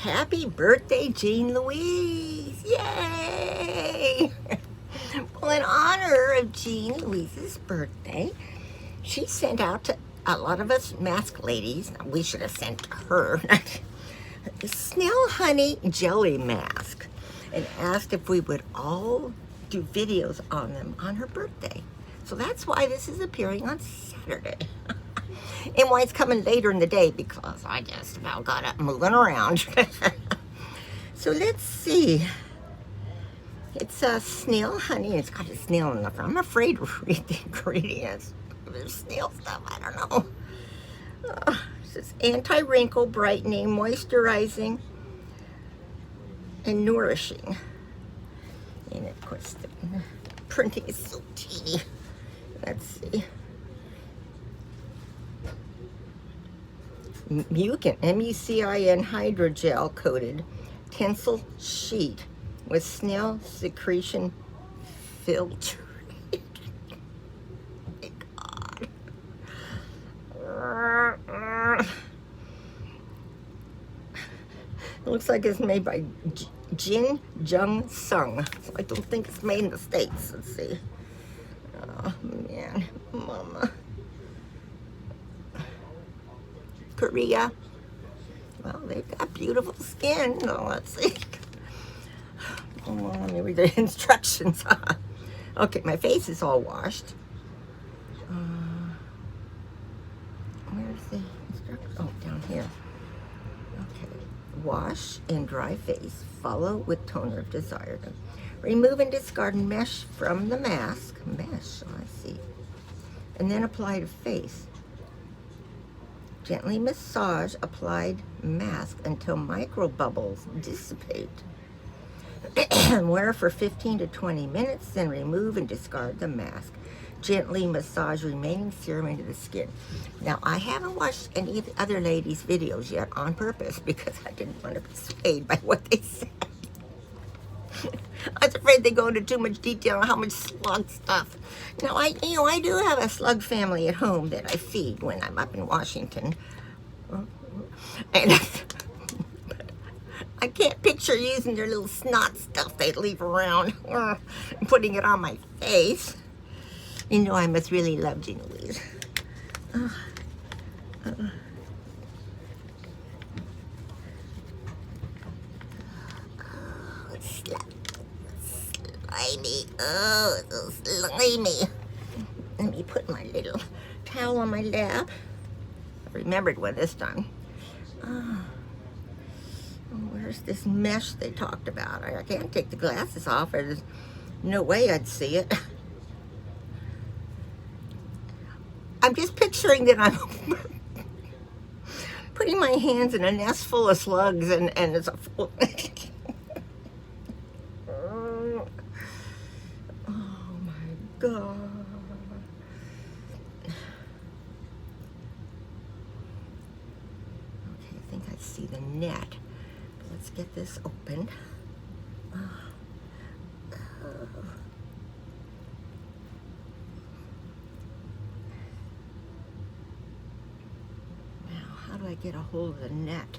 Happy birthday, Jean Louise! Yay! Well, in honor of Jean Louise's birthday, she sent out to a lot of us mask ladies, we should have sent to her, a snail honey jelly mask, and asked if we would all do videos on them on her birthday. So that's why this is appearing on Saturday. And why it's coming later in the day, because I just about got up moving around. So let's see. It's a snail honey. It's got a snail in the front. I'm afraid to read the ingredients. There's snail stuff. I don't know. It says anti-wrinkle, brightening, moisturizing, and nourishing. And of course, the printing is so teeny. Let's see. Mucin, M-U-C-I-N, hydrogel coated tinsel sheet with snail secretion filter. My God. It looks like it's made by Jin Jung Sung. So I don't think it's made in the States. Let's see. Oh, man. Mama. Korea. Well, they've got beautiful skin. Oh, let's see. Oh, let me read the instructions. Okay, my face is all washed. Where's the instructions? Oh, down here. Okay. Wash and dry face. Follow with toner if desired. Remove and discard mesh from the mask. Mesh, oh, I see. And then apply to face. Gently massage applied mask until micro bubbles dissipate. Wear for 15 to 20 minutes, then remove and discard the mask. Gently massage remaining serum into the skin. Now, I haven't watched any of the other ladies' videos yet on purpose because I didn't want to be swayed by what they said. I was afraid they go into too much detail on how much slug stuff. Now, I do have a slug family at home that I feed when I'm up in Washington. And I can't picture using their little snot stuff they leave around and putting it on my face. You know I must really love Jean Louise. Slimy. Oh, it's so slimy. Let me put my little towel on my lap. I remembered one this time. Where's this mesh they talked about? I can't take the glasses off. There's no way I'd see it. I'm just picturing that I'm putting my hands in a nest full of slugs and it's a full... God. Okay, I think I see the net. Let's get this opened. Now, how do I get a hold of the net?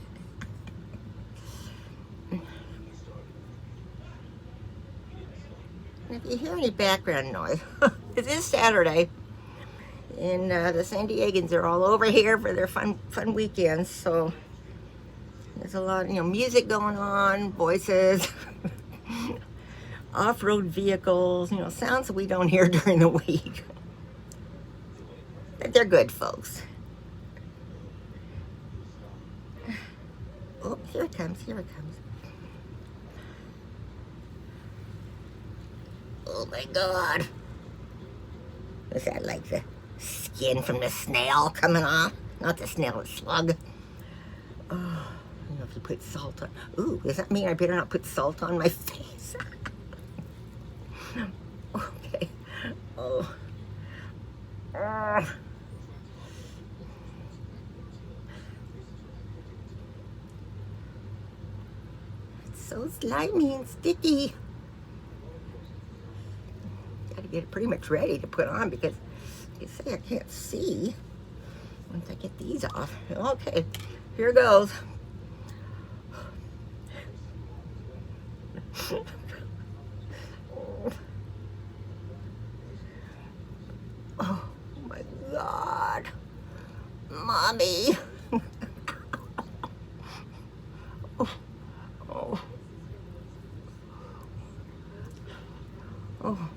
If you hear any background noise, it is Saturday, and the San Diegans are all over here for their fun weekends. So there's a lot, music going on, voices, off-road vehicles, sounds that we don't hear during the week. But they're good, folks. Oh, here it comes. Here it comes. Oh my God. Is that like the skin from the snail coming off? Not the snail, the slug. Oh, I don't know if you put salt on. Ooh, does that mean I better not put salt on my face? Okay. Oh. It's so slimy and sticky. Get it pretty much ready to put on because you say I can't see once I get these off. Okay, here goes. Oh my God. Mommy. Oh. Oh. Oh.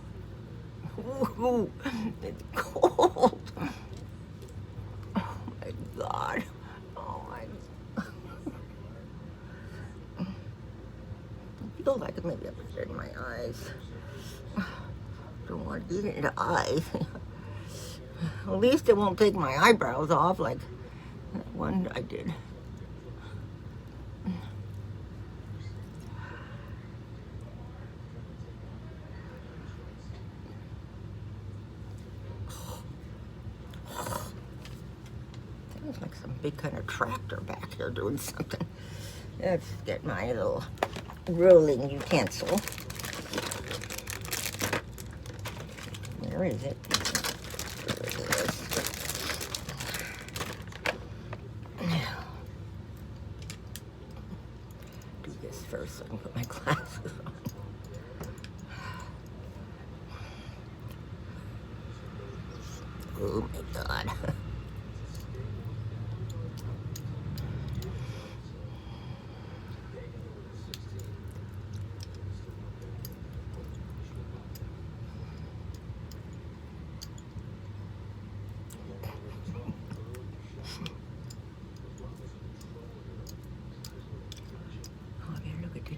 Ooh, it's cold. Oh my God. Oh my. I feel like maybe I put it in my eyes. Don't want to get it in the eyes. At least it won't take my eyebrows off like that one I did. Sounds like some big kind of tractor back here doing something. Let's get my little rolling utensil. Where is it? There it is. Do this first so I can put my glasses on. Oh my God.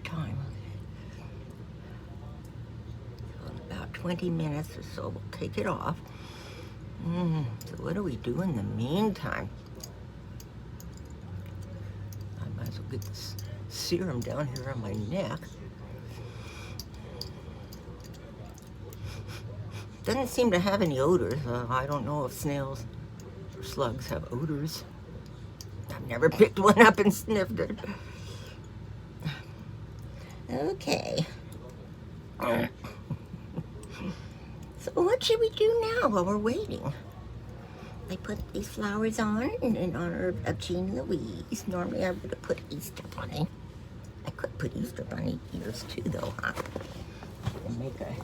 Time. So in about 20 minutes or so, we'll take it off. So what do we do in the meantime? I might as well get this serum down here on my neck. Doesn't seem to have any odors. I don't know if snails or slugs have odors. I've never picked one up and sniffed it. Okay. So what should we do now while we're waiting? I put these flowers on in honor of Jean Louise. Normally I would have put Easter Bunny. I could put Easter Bunny ears too though, huh? And make a...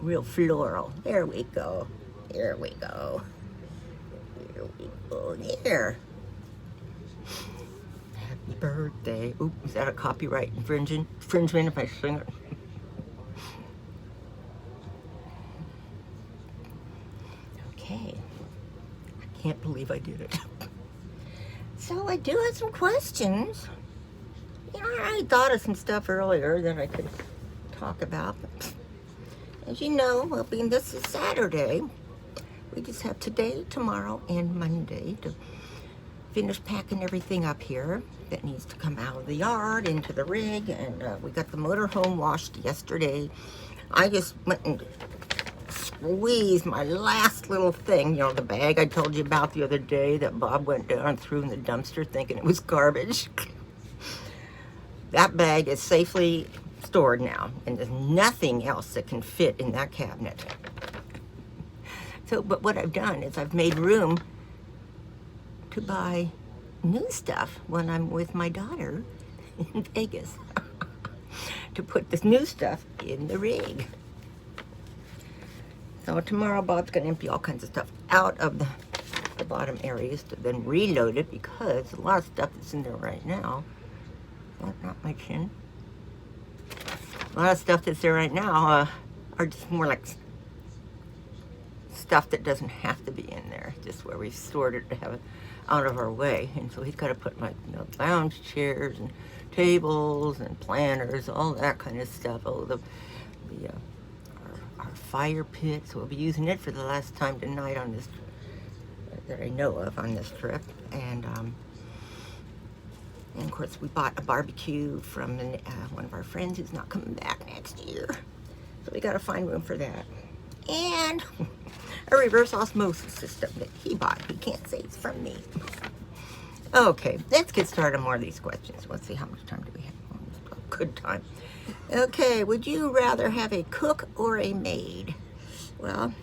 real floral. There we go. There we go. There we go. There. Happy birthday. Oop, is that a copyright infringement if I sing it? Okay. I can't believe I did it. So I do have some questions. You know, I thought of some stuff earlier that I could talk about. But as you know, well, being this is Saturday, we just have today, tomorrow, and Monday to finish packing everything up here that needs to come out of the yard into the rig. And we got the motorhome washed yesterday. I just went and squeezed my last little thing, you know, the bag I told you about the other day that Bob went down and threw in the dumpster thinking it was garbage. That bag is safely stored now, and there's nothing else that can fit in that cabinet. So, but what I've done is I've made room to buy new stuff when I'm with my daughter in Vegas to put this new stuff in the rig. So tomorrow Bob's gonna empty all kinds of stuff out of the bottom areas to then reload it, because a lot of stuff that's in there right now, not my chin, a lot of stuff that's there right now are just more like stuff that doesn't have to be in there, just where we've stored it to have it out of our way. And so he's got to put like, you know, lounge chairs and tables and planters, all that kind of stuff. Oh, our fire pit, so we'll be using it for the last time tonight on this, that I know of, on this trip. And of course we bought a barbecue from one of our friends who's not coming back next year, so we got to find room for that. And a reverse osmosis system that he bought. He can't say it's from me. Okay, let's get started on more of these questions. Let's see, how much time do we have? Good time. Okay, would you rather have a cook or a maid? Well,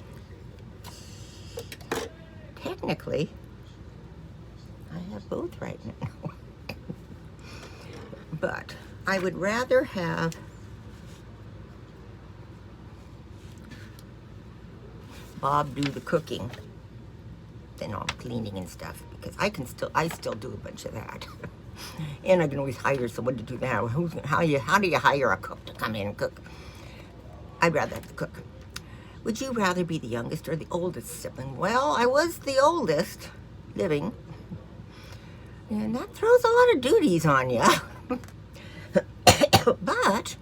technically, I have both right now. But I would rather have Bob do the cooking than all cleaning and stuff, because I still do a bunch of that. And I can always hire someone to do that. How do you hire a cook to come in and cook? I'd rather have the cook. Would you rather be the youngest or the oldest sibling? Well, I was the oldest living, and that throws a lot of duties on you. But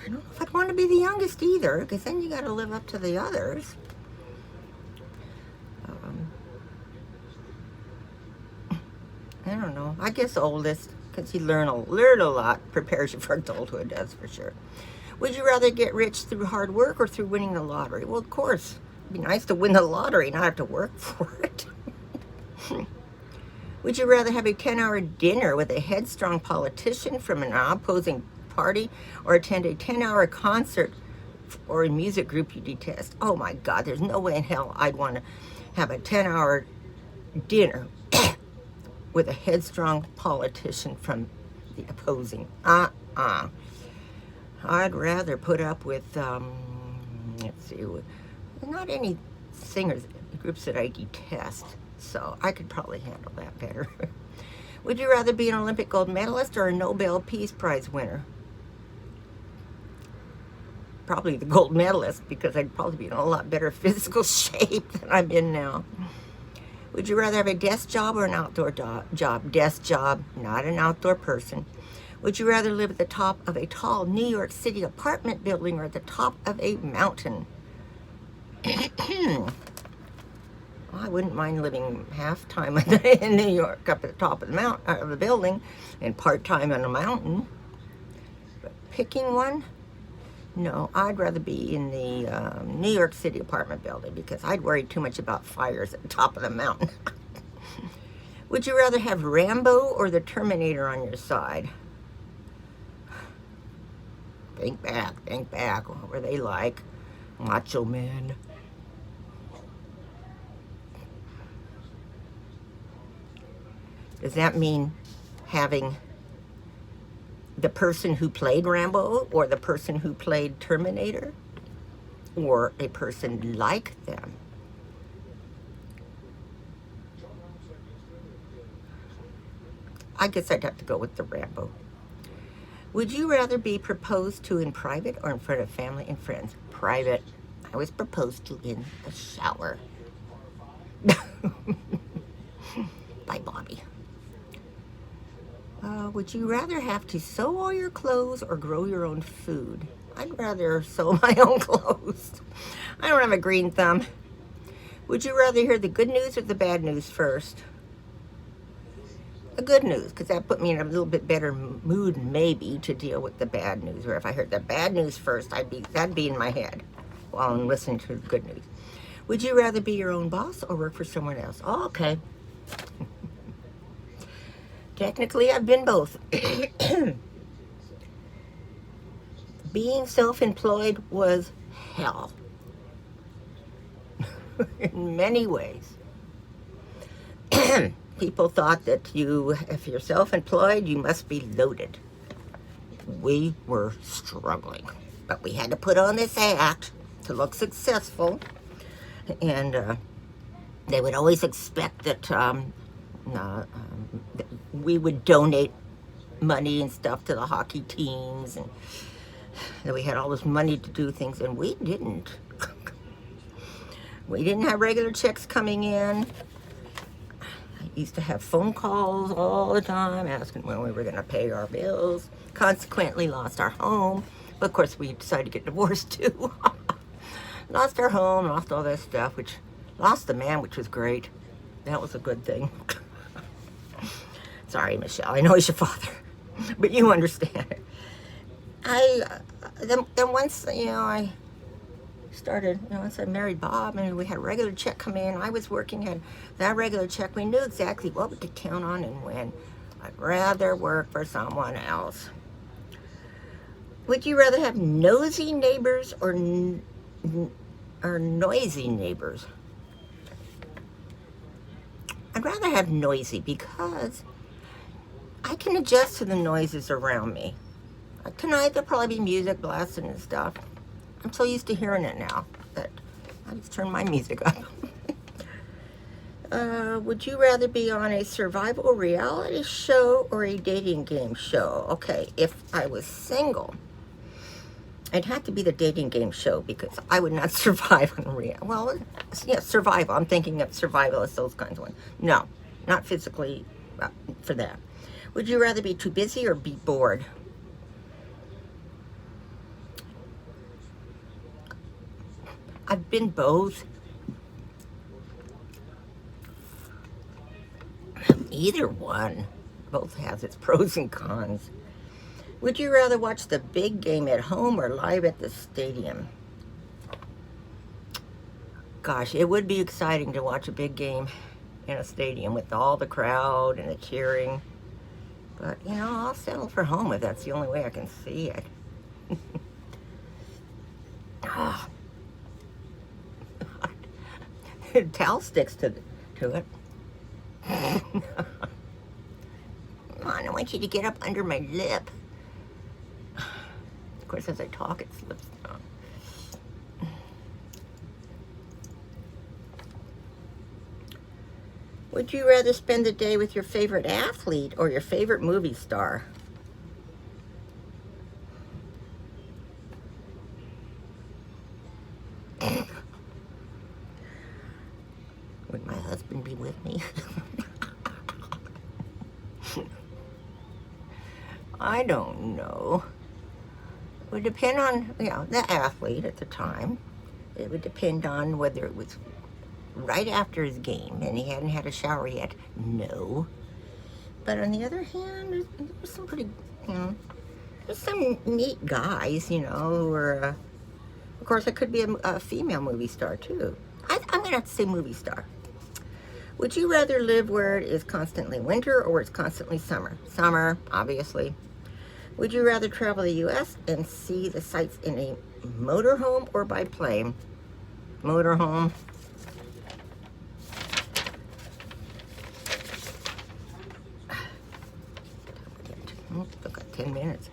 I don't know if I'd want to be the youngest either, because then you got to live up to the others. I don't know. I guess oldest, because you learn a lot, prepares you for adulthood, that's for sure. Would you rather get rich through hard work or through winning the lottery? Well, of course, it'd be nice to win the lottery, not have to work for it. Would you rather have a 10-hour dinner with a headstrong politician from an opposing party, or attend a 10-hour concert or a music group you detest? Oh my God, there's no way in hell I'd want to have a 10-hour dinner with a headstrong politician from the opposing. I'd rather put up with, let's see, not any singers, groups that I detest, so I could probably handle that better. Would you rather be an Olympic gold medalist or a Nobel Peace Prize winner? Probably the gold medalist, because I'd probably be in a lot better physical shape than I'm in now. Would you rather have a desk job or an outdoor job? Desk job, not an outdoor person. Would you rather live at the top of a tall New York City apartment building or at the top of a mountain? Well, I wouldn't mind living half time in New York up at the top of the building, and part time on a mountain. But picking one, no, I'd rather be in the New York City apartment building, because I'd worry too much about fires at the top of the mountain. Would you rather have Rambo or the Terminator on your side? Think back. What were they like? Macho men. Does that mean having the person who played Rambo or the person who played Terminator, or a person like them? I guess I'd have to go with the Rambo. Would you rather be proposed to in private or in front of family and friends? Private. I was proposed to in the shower. By Bobby. Would you rather have to sew all your clothes or grow your own food? I'd rather sew my own clothes. I don't have a green thumb. Would you rather hear the good news or the bad news first? The good news, because that put me in a little bit better mood, maybe, to deal with the bad news. Or if I heard the bad news first, that'd be in my head while I'm listening to the good news. Would you rather be your own boss or work for someone else? Oh, okay. Technically, I've been both. Being self-employed was hell. In many ways. People thought that if you're self-employed, you must be loaded. We were struggling, but we had to put on this act to look successful, and they would always expect that we would donate money and stuff to the hockey teams, and that we had all this money to do things, and we didn't. We didn't have regular checks coming in. Used to have phone calls all the time asking when we were going to pay our bills. Consequently, lost our home. But of course, we decided to get divorced too. Lost our home, lost all that stuff, which lost the man, which was great. That was a good thing. Sorry, Michelle. I know he's your father, but you understand. Then once I started, once I married Bob and we had a regular check come in, I was working, and that regular check, we knew exactly what we could count on and when. I'd rather work for someone else. Would you rather have nosy neighbors or noisy neighbors? I'd rather have noisy because I can adjust to the noises around me. Like tonight, there'll probably be music blasting and stuff. I'm so used to hearing it now that I just turn my music up. Would you rather be on a survival reality show or a dating game show? Okay, if I was single, it'd have to be the dating game show because I would not survive on well, yeah, survival. I'm thinking of survival as those kinds of ones. No, not physically for that. Would you rather be too busy or be bored? I've been both. Either one. Both has its pros and cons. Would you rather watch the big game at home or live at the stadium? Gosh, it would be exciting to watch a big game in a stadium with all the crowd and the cheering. But, you know, I'll settle for home if that's the only way I can see it. Towel sticks to it. Come on, I want you to get up under my lip. Of course, as I talk, it slips down. Would you rather spend the day with your favorite athlete or your favorite movie star? Would my husband be with me? I don't know. It would depend on, you know, the athlete at the time. It would depend on whether it was right after his game and he hadn't had a shower yet. No. But on the other hand, there's some pretty, you know, there's some neat guys, you know, who are, of course, it could be a female movie star too. I'm going to have to say movie star. Would you rather live where it is constantly winter or where it's constantly summer? Summer, obviously. Would you rather travel the U.S. and see the sights in a motorhome or by plane? Motorhome. Still got 10 minutes.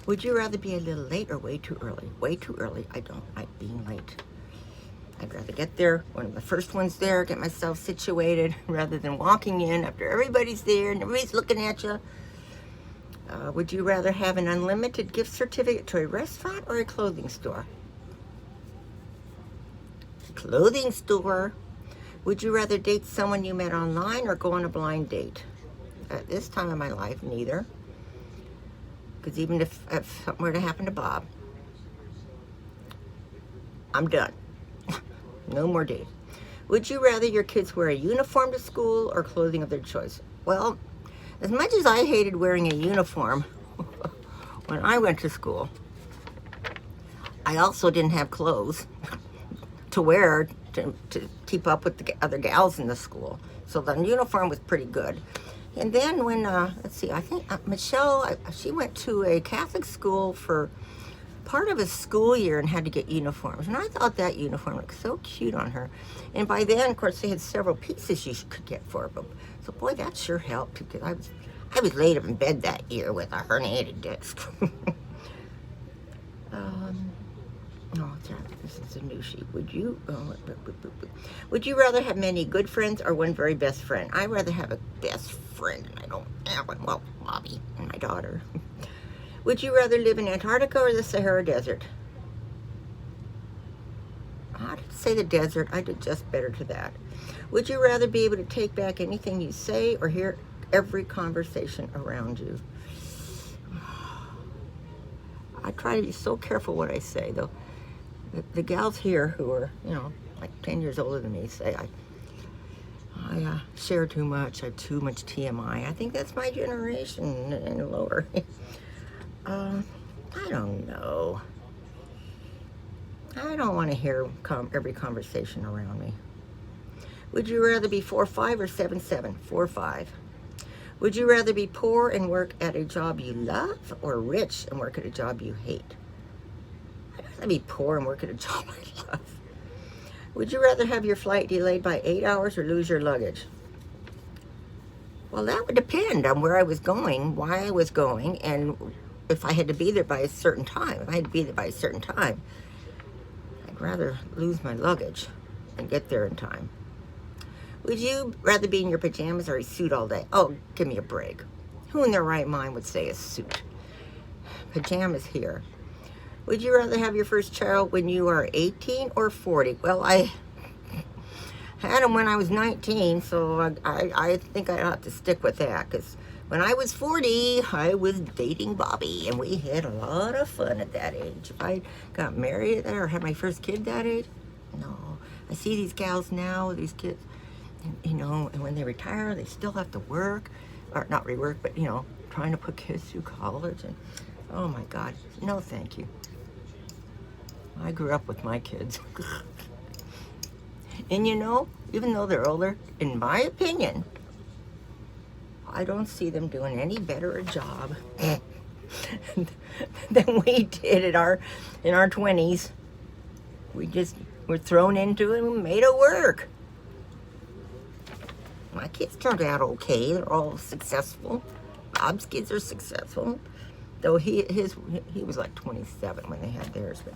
Would you rather be a little late or way too early? Way too early. I don't like being late. I'd rather get there when the first one's there, get myself situated, rather than walking in after everybody's there and everybody's looking at you. Would you rather have an unlimited gift certificate to a restaurant or a clothing store? Clothing store. Would you rather date someone you met online or go on a blind date? At this time of my life, neither. Because even if something were to happen to Bob, I'm done. No more dates. Would you rather your kids wear a uniform to school or clothing of their choice? Well, as much as I hated wearing a uniform when I went to school, I also didn't have clothes to wear to keep up with the other gals in the school. So the uniform was pretty good. And then when, let's see, I think Michelle, she went to a Catholic school for part of a school year and had to get uniforms. And I thought that uniform looked so cute on her. And by then, of course, they had several pieces you could get for her. So boy, that sure helped because I was laid up in bed that year with a herniated disc. Oh, this is a new sheet. Would you rather have many good friends or one very best friend? I'd rather have a best friend, and I don't have one. Well, Bobby and my daughter. Would you rather live in Antarctica or the Sahara Desert? I'd say the desert. I'd adjust better to that. Would you rather be able to take back anything you say or hear every conversation around you? I try to be so careful what I say, though. The gals here who are, you know, like 10 years older than me say I share too much. I have too much TMI. I think that's my generation and lower. I don't know. I don't want to hear every conversation around me. Would you rather be 4'5" or 7'7"? 4'5". Would you rather be poor and work at a job you love or rich and work at a job you hate? I'd rather be poor and work at a job I love. Would you rather have your flight delayed by 8 hours or lose your luggage? Well, that would depend on where I was going, why I was going, and if I had to be there by a certain time. If I had to be there by a certain time, I'd rather lose my luggage and get there in time. Would you rather be in your pajamas or a suit all day? Oh, give me a break. Who in their right mind would say a suit? Pajamas here. Would you rather have your first child when you are 18 or 40? Well, I had him when I was 19, so I think I ought to stick with that, because when I was 40, I was dating Bobby, and we had a lot of fun at that age. If I got married at that or had my first kid that age, no. I see these gals now, these kids, and when they retire, they still have to work, or not rework, but, trying to put kids through college, and oh my God, no thank you. I grew up with my kids. And even though they're older, in my opinion, I don't see them doing any better a job than we did in our 20s. We just were thrown into it and made it work. My kids turned out okay. They're all successful. Bob's kids are successful. Though he was like 27 when they had theirs, but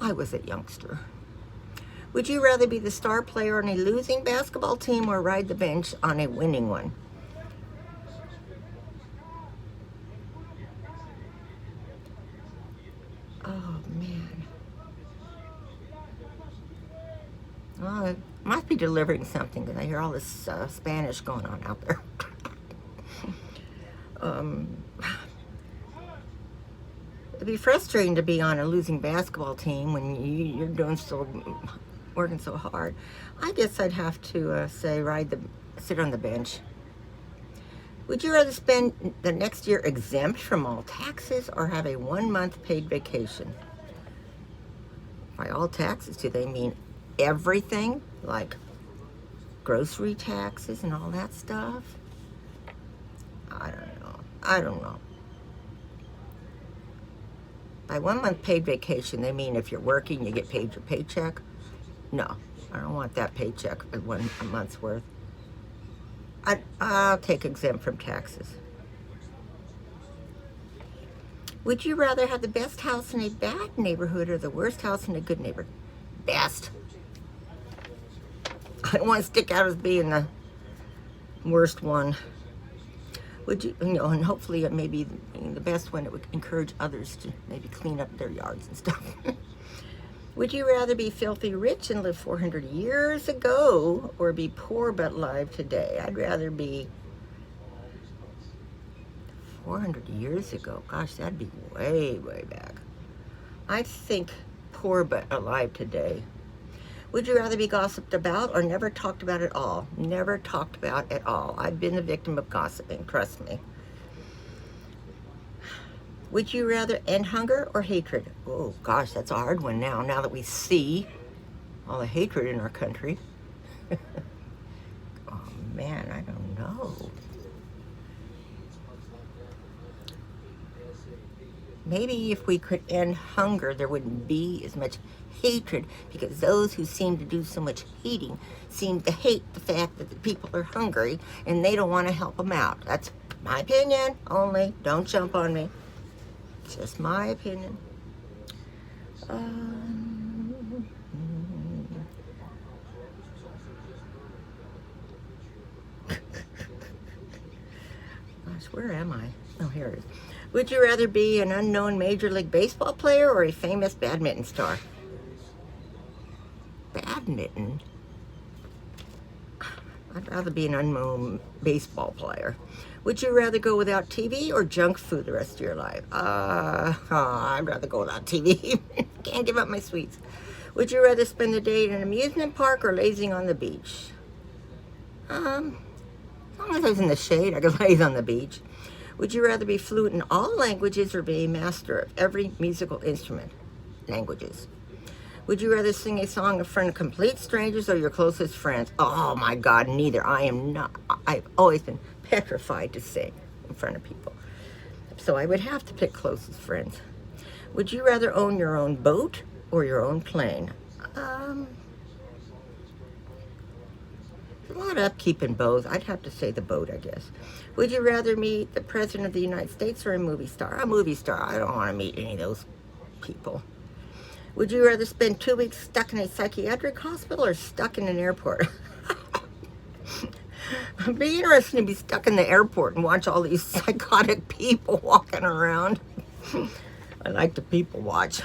I was a youngster. Would you rather be the star player on a losing basketball team or ride the bench on a winning one? Oh, man. Well, I must be delivering something because I hear all this Spanish going on out there. It'd be frustrating to be on a losing basketball team when you're working so hard. I guess I'd have to say sit on the bench. Would you rather spend the next year exempt from all taxes or have a 1-month paid vacation? By all taxes, do they mean everything? Like grocery taxes and all that stuff? I don't know. By 1-month paid vacation, they mean if you're working, you get paid your paycheck. No, I don't want that paycheck at a month's worth. I'll take exempt from taxes. Would you rather have the best house in a bad neighborhood or the worst house in a good neighborhood? Best. I don't want to stick out as being the worst one. Would you, and hopefully it may be the best one. It would encourage others to maybe clean up their yards and stuff. Would you rather be filthy rich and live 400 years ago or be poor but alive today? I'd rather be 400 years ago. Gosh, that'd be way, way back. I think poor but alive today. Would you rather be gossiped about or never talked about at all? Never talked about at all. I've been the victim of gossiping, trust me. Would you rather end hunger or hatred? Oh, gosh, that's a hard one now that we see all the hatred in our country. Oh, man, I don't know. Maybe if we could end hunger, there wouldn't be as much hatred, because those who seem to do so much hating seem to hate the fact that the people are hungry and they don't want to help them out. That's my opinion only. Don't jump on me. Just my opinion. Gosh, where am I? Oh, here it is. Would you rather be an unknown Major League Baseball player or a famous badminton star? Badminton? I'd rather be an unknown baseball player. Would you rather go without TV or junk food the rest of your life? I'd rather go without TV. Can't give up my sweets. Would you rather spend the day in an amusement park or lazing on the beach? As long as I was in the shade, I could laze on the beach. Would you rather be fluent in all languages or be a master of every musical instrument? Languages. Would you rather sing a song in front of complete strangers or your closest friends? Oh my God, neither. I am not. I've always been petrified to sing in front of people. So I would have to pick closest friends. Would you rather own your own boat or your own plane? a lot of upkeep in both. I'd have to say the boat, I guess. Would you rather meet the President of the United States or a movie star? A movie star. I don't want to meet any of those people. Would you rather spend 2 weeks stuck in a psychiatric hospital or stuck in an airport? It'd be interesting to be stuck in the airport and watch all these psychotic people walking around. I like to people watch.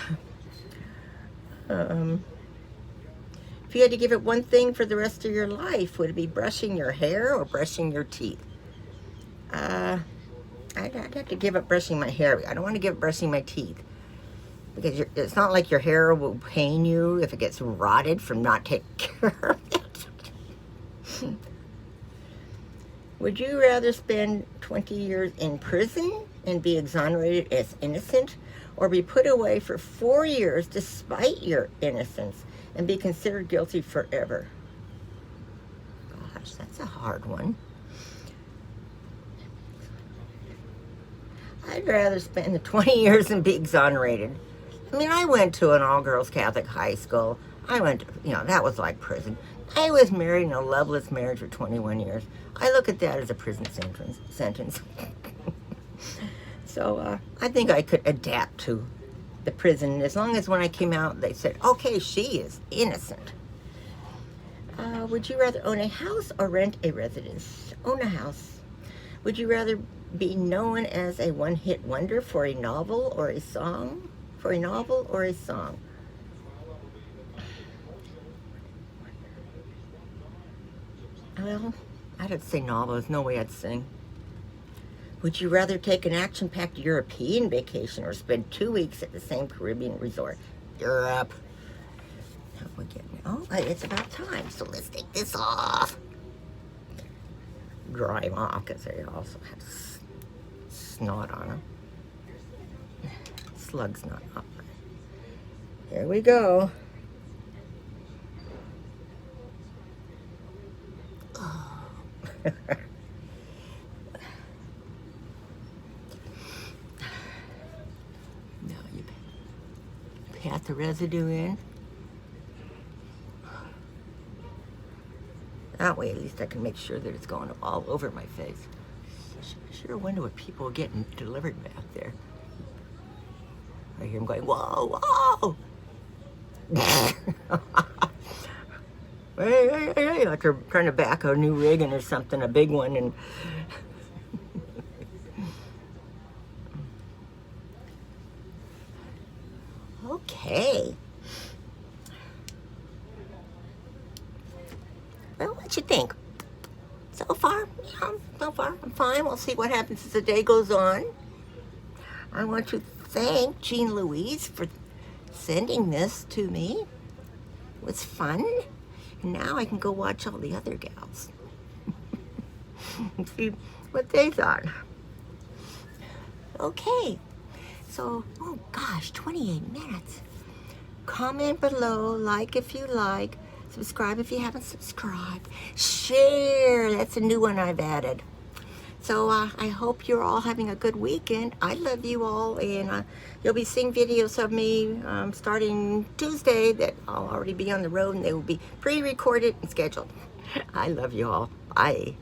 If you had to give it one thing for the rest of your life, would it be brushing your hair or brushing your teeth? I'd have to give up brushing my hair. I don't want to give up brushing my teeth. Because it's not like your hair will pain you if it gets rotted from not taking care of it. Would you rather spend 20 years in prison and be exonerated as innocent, or be put away for 4 years despite your innocence and be considered guilty forever? Gosh, that's a hard one. I'd rather spend the 20 years and be exonerated. I mean, I went to an all-girls Catholic high school. I went, that was like prison. I was married in a loveless marriage for 21 years. I look at that as a prison sentence. So I think I could adapt to the prison as long as when I came out, they said, okay, she is innocent. Would you rather own a house or rent a residence? Own a house. Would you rather be known as a one-hit wonder for a novel or a song? For a novel or a song? Well, I'd have to say novel. There's no way I'd sing. Would you rather take an action-packed European vacation or spend 2 weeks at the same Caribbean resort? Europe. Oh, it's about time, so let's take this off. Dry them off, because they also have snot on them. Slug's not up. Here we go. Oh. Now you pat the residue in. That way, at least I can make sure that it's going all over my face. I sure wonder what people are getting delivered back there. I hear them going, whoa, whoa! Hey, like they're trying to back a new rig in or something, a big one, and... Okay. Well, what you think? So far, so far, I'm fine. We'll see what happens as the day goes on. I want to thank Jean Louise for sending this to me. It was fun. And now I can go watch all the other gals. And see what they thought. Okay. So, oh gosh, 28 minutes. Comment below, like if you like. Subscribe if you haven't subscribed. Share. That's a new one I've added. So I hope you're all having a good weekend. I love you all, and you'll be seeing videos of me starting Tuesday that I'll already be on the road, and they will be pre-recorded and scheduled. I love you all. Bye.